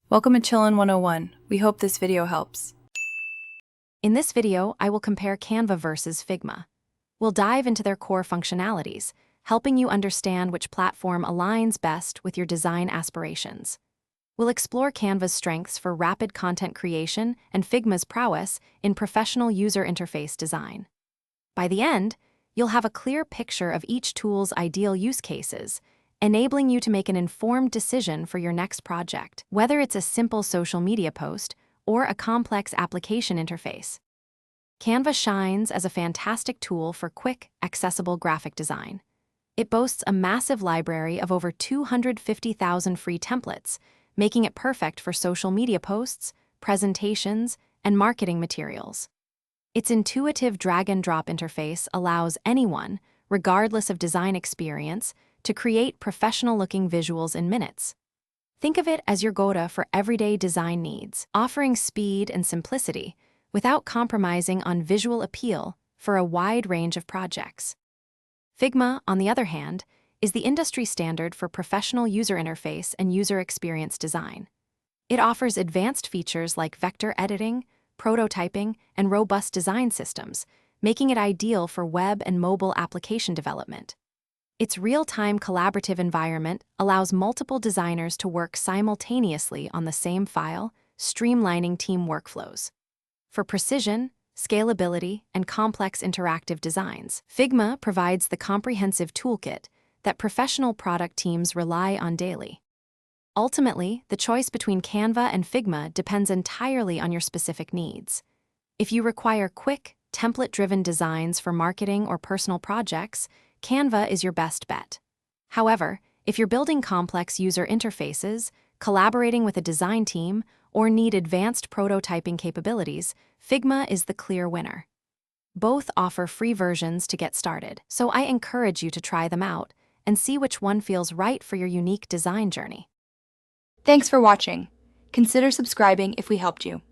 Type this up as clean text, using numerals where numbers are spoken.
Welcome to Chillin' 101. We hope this video helps. In this video, I will compare Canva versus Figma. We'll dive into their core functionalities, helping you understand which platform aligns best with your design aspirations. We'll explore Canva's strengths for rapid content creation and Figma's prowess in professional user interface design. By the end, you'll have a clear picture of each tool's ideal use cases, enabling you to make an informed decision for your next project, whether it's a simple social media post or a complex application interface. Canva shines as a fantastic tool for quick, accessible graphic design. It boasts a massive library of over 250,000 free templates, making it perfect for social media posts, presentations, and marketing materials. Its intuitive drag-and-drop interface allows anyone, regardless of design experience, to create professional-looking visuals in minutes. Think of it as your go-to for everyday design needs, offering speed and simplicity without compromising on visual appeal for a wide range of projects. Figma, on the other hand, is the industry standard for professional user interface and user experience design. It offers advanced features like vector editing, prototyping, and robust design systems, making it ideal for web and mobile application development. Its real-time collaborative environment allows multiple designers to work simultaneously on the same file, streamlining team workflows. For precision, scalability, and complex interactive designs, Figma provides the comprehensive toolkit that professional product teams rely on daily. Ultimately, the choice between Canva and Figma depends entirely on your specific needs. If you require quick, template-driven designs for marketing or personal projects, Canva is your best bet. However, if you're building complex user interfaces, collaborating with a design team, or need advanced prototyping capabilities, Figma is the clear winner. Both offer free versions to get started, so I encourage you to try them out and see which one feels right for your unique design journey. Thanks for watching. Consider subscribing if we helped you.